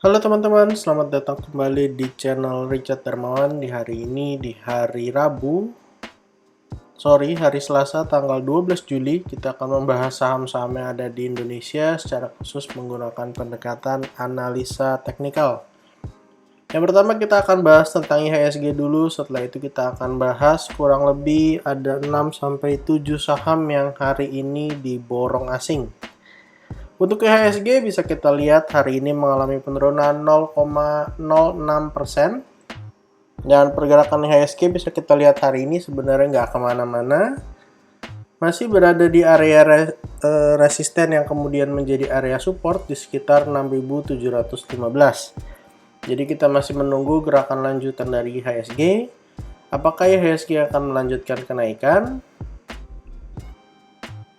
Halo teman-teman, selamat datang kembali di channel Richard Darmawan. Di hari ini, di hari hari Selasa tanggal 12 Juli, kita akan membahas saham-saham yang ada di Indonesia secara khusus menggunakan pendekatan analisa teknikal. Yang pertama kita akan bahas tentang IHSG dulu, setelah itu kita akan bahas kurang lebih ada 6-7 saham yang hari ini diborong asing. Untuk IHSG bisa kita lihat hari ini mengalami penurunan 0,06%. Dan pergerakan IHSG bisa kita lihat hari ini sebenarnya nggak kemana-mana. Masih berada di area resisten yang kemudian menjadi area support di sekitar 6.715. Jadi kita masih menunggu gerakan lanjutan dari IHSG. Apakah IHSG akan melanjutkan kenaikan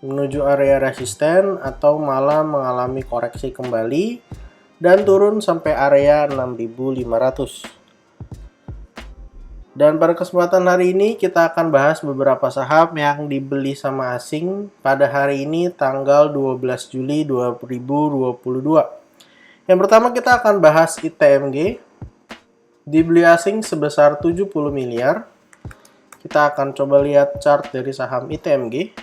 menuju area resisten atau malah mengalami koreksi kembali dan turun sampai area 6.500. Dan pada kesempatan hari ini kita akan bahas beberapa saham yang dibeli sama asing pada hari ini tanggal 12 Juli 2022. Yang pertama kita akan bahas ITMG, dibeli asing sebesar 70 miliar. Kita akan coba lihat chart dari saham ITMG.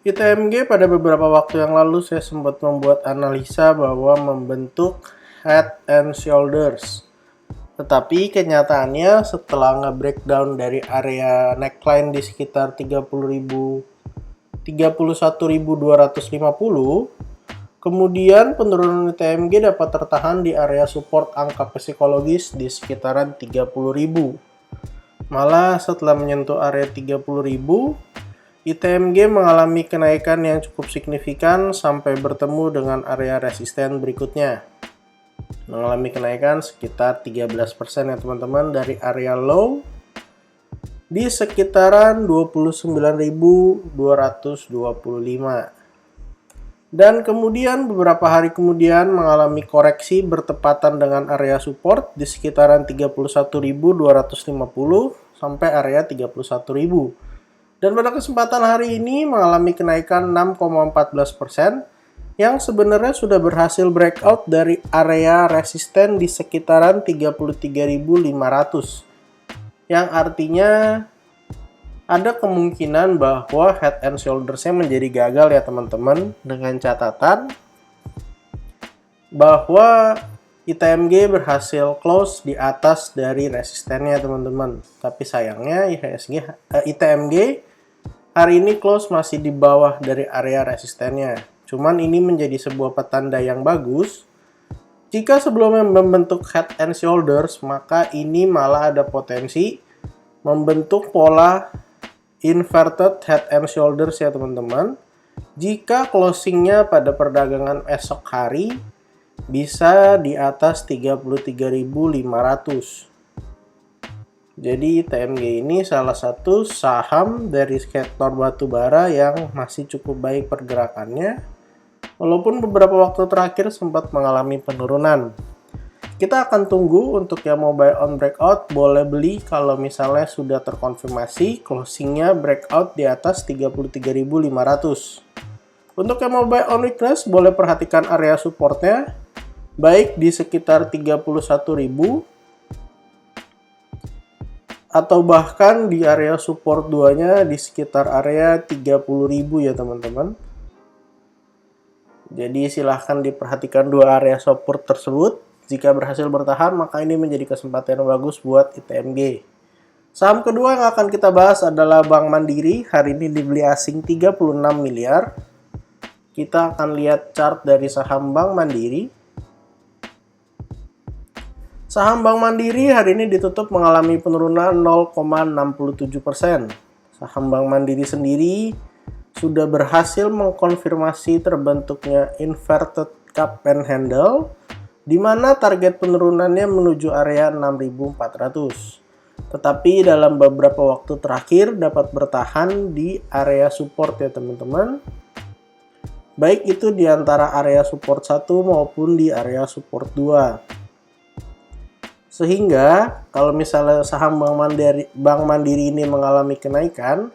ITMG pada beberapa waktu yang lalu saya sempat membuat analisa bahwa membentuk head and shoulders. Tetapi kenyataannya setelah nge-breakdown dari area neckline di sekitar 31.250, kemudian penurunan ITMG dapat tertahan di area support angka psikologis di sekitaran 30.000. Malah setelah menyentuh area 30.000, ITMG mengalami kenaikan yang cukup signifikan sampai bertemu dengan area resisten berikutnya. Mengalami kenaikan sekitar 13% ya teman-teman dari area low di sekitaran 29.225. Dan kemudian beberapa hari kemudian mengalami koreksi bertepatan dengan area support di sekitaran 31.250 sampai area 31.000. Dan pada kesempatan hari ini mengalami kenaikan 6,14% yang sebenarnya sudah berhasil breakout dari area resisten di sekitaran 33.500. Yang artinya ada kemungkinan bahwa head and shoulders-nya menjadi gagal ya teman-teman, dengan catatan bahwa ITMG berhasil close di atas dari resistennya teman-teman. Tapi sayangnya ITMG hari ini close masih di bawah dari area resistennya. Cuman ini menjadi sebuah petanda yang bagus. Jika sebelumnya membentuk head and shoulders, maka ini malah ada potensi membentuk pola inverted head and shoulders ya teman-teman. Jika closingnya pada perdagangan esok hari bisa di atas 33.500. Jadi ITMG ini salah satu saham dari sektor batubara yang masih cukup baik pergerakannya, walaupun beberapa waktu terakhir sempat mengalami penurunan. Kita akan tunggu untuk yang mau buy on breakout, boleh beli kalau misalnya sudah terkonfirmasi closingnya breakout di atas 33.500. Untuk yang mau buy on weakness, boleh perhatikan area supportnya, baik di sekitar 31.000 atau bahkan di area support 2-nya di sekitar area 30.000 ya teman-teman. Jadi silahkan diperhatikan dua area support tersebut. Jika berhasil bertahan, maka ini menjadi kesempatan yang bagus buat ITMG. Saham kedua yang akan kita bahas adalah Bank Mandiri. Hari ini dibeli asing 36 miliar. Kita akan lihat chart dari saham Bank Mandiri. Saham Bank Mandiri hari ini ditutup mengalami penurunan 0,67%. Saham Bank Mandiri sendiri sudah berhasil mengkonfirmasi terbentuknya inverted cup and handle, di mana target penurunannya menuju area 6.400. Tetapi dalam beberapa waktu terakhir dapat bertahan di area support ya teman-teman. Baik itu di antara area support 1 maupun di area support 2. Sehingga kalau misalnya saham Bank Mandiri ini mengalami kenaikan,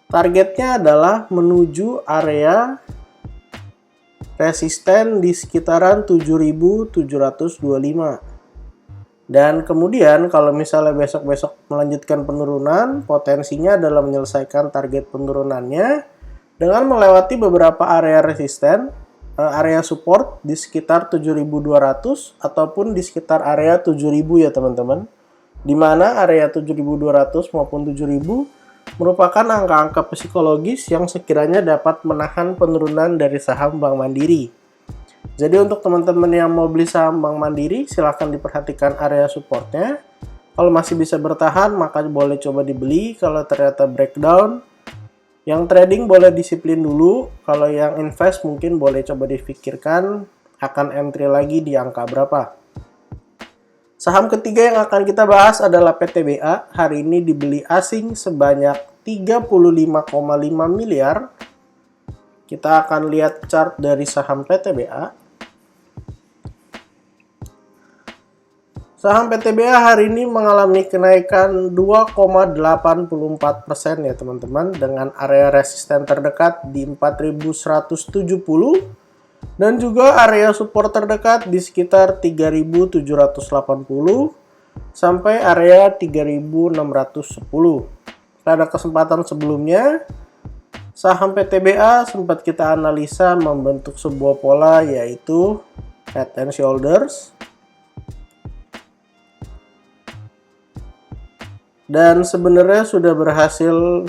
targetnya adalah menuju area resisten di sekitaran 7.725. Dan kemudian kalau misalnya besok-besok melanjutkan penurunan, potensinya adalah menyelesaikan target penurunannya dengan melewati beberapa area resisten, area support di sekitar 7.200 ataupun di sekitar area 7.000 ya teman-teman. Di mana area 7.200 maupun 7.000 merupakan angka-angka psikologis yang sekiranya dapat menahan penurunan dari saham Bank Mandiri. Jadi untuk teman-teman yang mau beli saham Bank Mandiri, silahkan diperhatikan area supportnya. Kalau masih bisa bertahan, maka boleh coba dibeli. Kalau ternyata breakdown, yang trading boleh disiplin dulu. Kalau yang invest mungkin boleh coba difikirkan akan entry lagi di angka berapa. Saham ketiga yang akan kita bahas adalah PTBA. Hari ini dibeli asing sebanyak 35,5 miliar. Kita akan lihat chart dari saham PTBA. Saham PTBA hari ini mengalami kenaikan 2,84% ya teman-teman, dengan area resisten terdekat di 4.170 dan juga area support terdekat di sekitar 3.780 sampai area 3.610. Pada kesempatan sebelumnya, saham PTBA sempat kita analisa membentuk sebuah pola, yaitu head and shoulders. Dan sebenarnya sudah berhasil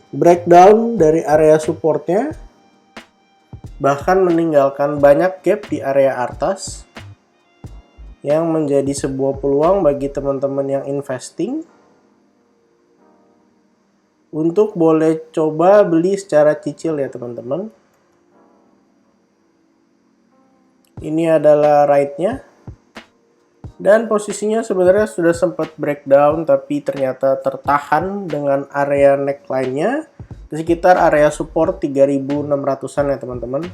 breakdown dari area supportnya, bahkan meninggalkan banyak gap di area atas yang menjadi sebuah peluang bagi teman-teman yang investing untuk boleh coba beli secara cicil ya teman-teman. Ini adalah right-nya. Dan posisinya sebenarnya sudah sempat breakdown, tapi ternyata tertahan dengan area neckline-nya di sekitar area support 3.600-an ya teman-teman.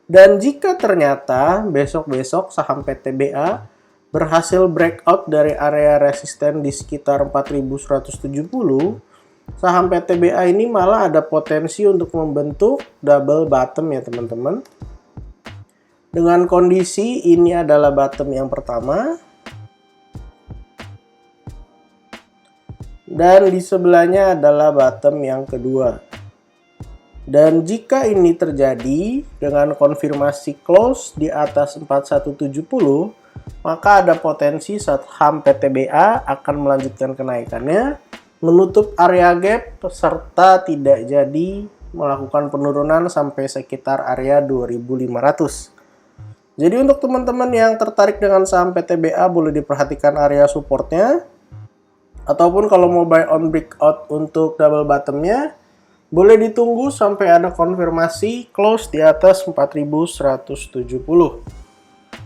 Dan jika ternyata besok-besok saham PTBA berhasil breakout dari area resisten di sekitar 4.170, saham PTBA ini malah ada potensi untuk membentuk double bottom ya teman-teman. Dengan kondisi ini adalah bottom yang pertama, dan di sebelahnya adalah bottom yang kedua. Dan jika ini terjadi dengan konfirmasi close di atas 4170, maka ada potensi saham PTBA akan melanjutkan kenaikannya, menutup area gap serta tidak jadi melakukan penurunan sampai sekitar area 2500. Jadi untuk teman-teman yang tertarik dengan saham PTBA boleh diperhatikan area supportnya. Ataupun kalau mau buy on breakout untuk double bottomnya, boleh ditunggu sampai ada konfirmasi close di atas 4.170.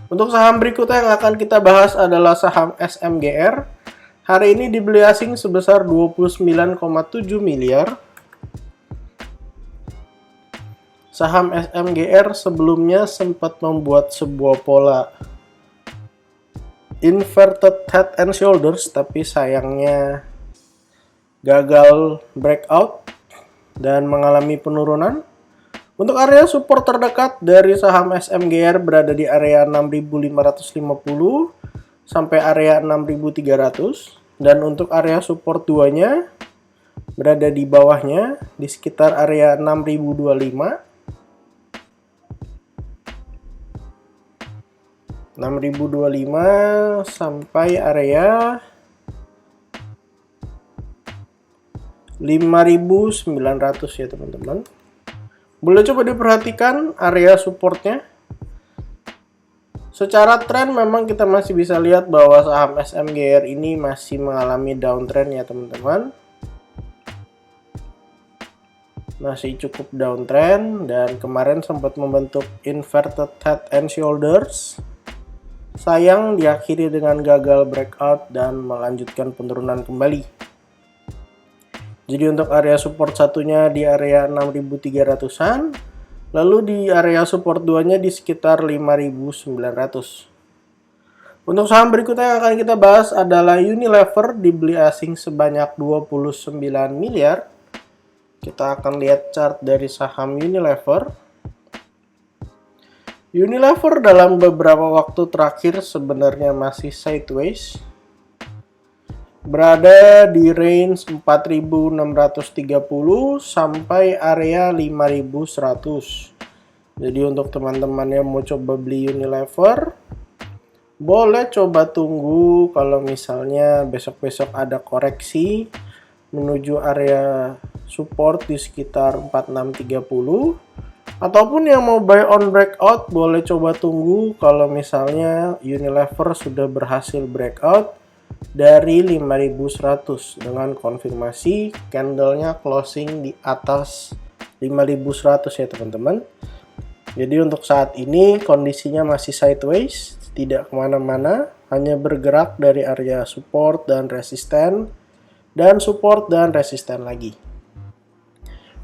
Untuk saham berikutnya yang akan kita bahas adalah saham SMGR. Hari ini dibeli asing sebesar 29,7 miliar. Saham SMGR sebelumnya sempat membuat sebuah pola inverted head and shoulders, tapi sayangnya gagal breakout dan mengalami penurunan. Untuk area support terdekat dari saham SMGR berada di area 6.550 sampai area 6.300, dan untuk area support duanya berada di bawahnya di sekitar area 6.025. 6.025 sampai area 5.900 ya teman-teman. Boleh coba diperhatikan area supportnya. Secara tren memang kita masih bisa lihat bahwa saham SMGR ini masih mengalami downtrend ya teman-teman. Masih cukup downtrend dan kemarin sempat membentuk inverted head and shoulders. Sayang diakhiri dengan gagal breakout dan melanjutkan penurunan kembali. Jadi untuk area support satunya di area 6.300-an, lalu di area support duanya di sekitar 5.900. Untuk saham berikutnya yang akan kita bahas adalah Unilever, dibeli asing sebanyak 29 miliar. Kita akan lihat chart dari saham Unilever. Unilever dalam beberapa waktu terakhir sebenarnya masih sideways, berada di range 4.630 sampai area 5.100. Jadi untuk teman-teman yang mau coba beli Unilever, boleh coba tunggu kalau misalnya besok-besok ada koreksi menuju area support di sekitar 4630. Ataupun yang mau buy on breakout, boleh coba tunggu kalau misalnya Unilever sudah berhasil breakout dari 5.100 dengan konfirmasi candlenya closing di atas 5.100 ya teman-teman. Jadi untuk saat ini kondisinya masih sideways, tidak kemana-mana, hanya bergerak dari area support dan resisten, dan support dan resisten lagi.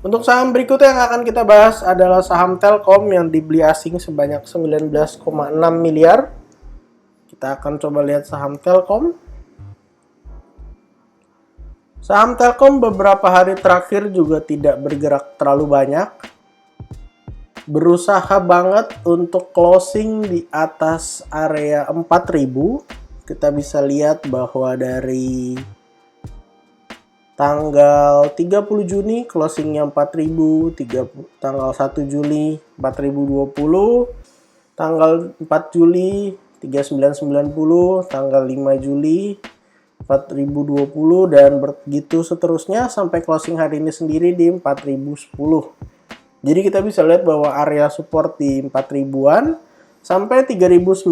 Untuk saham berikutnya yang akan kita bahas adalah saham Telkom yang dibeli asing sebanyak 19,6 miliar. Kita akan coba lihat saham Telkom. Saham Telkom beberapa hari terakhir juga tidak bergerak terlalu banyak. Berusaha banget untuk closing di atas area 4.000. Kita bisa lihat bahwa dari tanggal 30 Juni closingnya 4.000, tanggal 1 Juli 4.020, tanggal 4 Juli 3.990, tanggal 5 Juli 4.020, dan begitu seterusnya sampai closing hari ini sendiri di 4.010. Jadi kita bisa lihat bahwa area support di 4.000-an sampai 3.940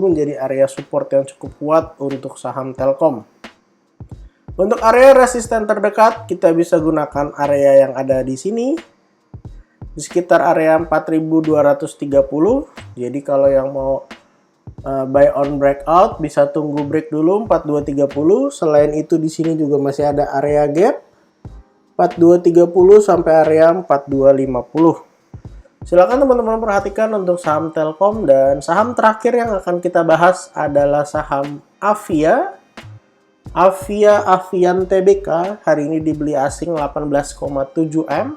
menjadi area support yang cukup kuat untuk saham Telkom. Untuk area resisten terdekat, kita bisa gunakan area yang ada di sini, di sekitar area 4.230. Jadi kalau yang mau buy on breakout, bisa tunggu break dulu 4.230. Selain itu di sini juga masih ada area gap 4.230 sampai area 4.250. Silakan teman-teman perhatikan untuk saham Telkom. Dan saham terakhir yang akan kita bahas adalah saham Avia. Avian Tbk hari ini dibeli asing 18,7 M.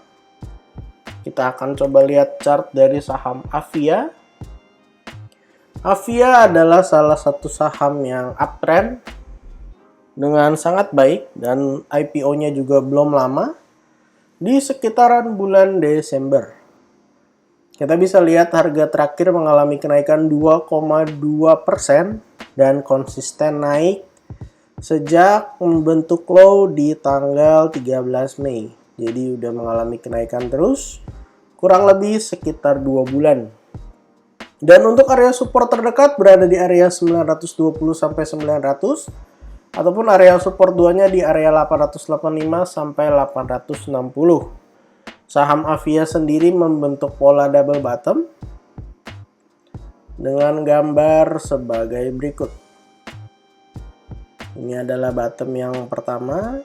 Kita akan coba lihat chart dari saham Avia. Avia adalah salah satu saham yang uptrend dengan sangat baik dan IPO-nya juga belum lama, di sekitaran bulan Desember. Kita bisa lihat harga terakhir mengalami kenaikan 2,2% dan konsisten naik sejak membentuk low di tanggal 13 Mei. Jadi udah mengalami kenaikan terus, kurang lebih sekitar 2 bulan. Dan untuk area support terdekat berada di area 920 sampai 900, ataupun area support 2-nya di area 885 sampai 860. Saham Avia sendiri membentuk pola double bottom dengan gambar sebagai berikut. Ini adalah bottom yang pertama,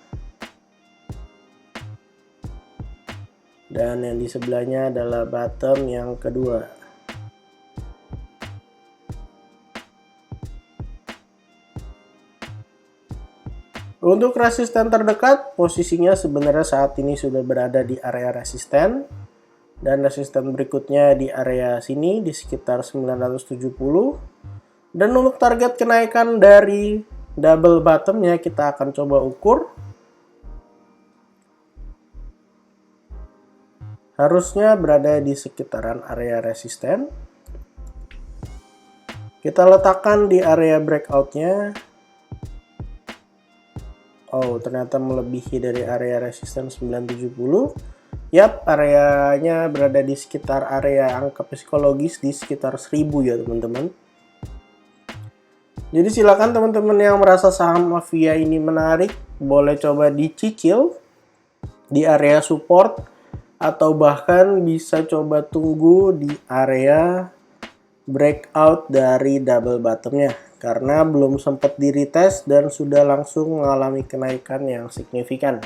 dan yang di sebelahnya adalah bottom yang kedua. Untuk resisten terdekat, posisinya sebenarnya saat ini sudah berada di area resisten, dan resisten berikutnya di area sini di sekitar 970. Dan untuk target kenaikan dari double bottomnya kita akan coba ukur. Harusnya berada di sekitaran area resisten. Kita letakkan di area breakoutnya. Oh, ternyata melebihi dari area resisten 970. Yap, areanya berada di sekitar area angka psikologis di sekitar 1000 ya teman-teman. Jadi silakan teman-teman yang merasa saham Avia ini menarik, boleh coba dicicil di area support, atau bahkan bisa coba tunggu di area breakout dari double bottomnya, karena belum sempat di retest dan sudah langsung mengalami kenaikan yang signifikan.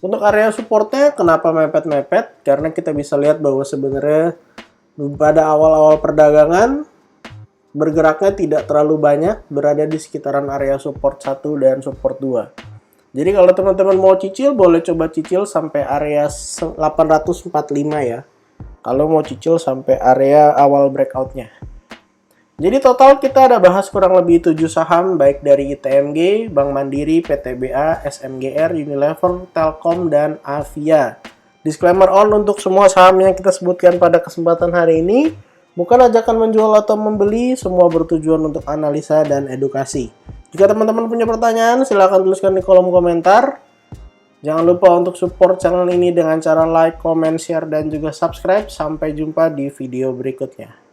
Untuk area supportnya kenapa mepet-mepet? Karena kita bisa lihat bahwa sebenarnya pada awal-awal perdagangan bergeraknya tidak terlalu banyak, berada di sekitaran area support 1 dan support 2. Jadi kalau teman-teman mau cicil, boleh coba cicil sampai area 845 ya. kalau mau cicil sampai area awal breakoutnya. Jadi total kita ada bahas kurang lebih 7 saham baik dari ITMG, Bank Mandiri, PTBA, SMGR, Unilever, Telkom, dan Avia. Disclaimer on untuk semua saham yang kita sebutkan pada kesempatan hari ini. Bukan ajakan menjual atau membeli, semua bertujuan untuk analisa dan edukasi. Jika teman-teman punya pertanyaan, silahkan tuliskan di kolom komentar. Jangan lupa untuk support channel ini dengan cara like, comment, share, dan juga subscribe. Sampai jumpa di video berikutnya.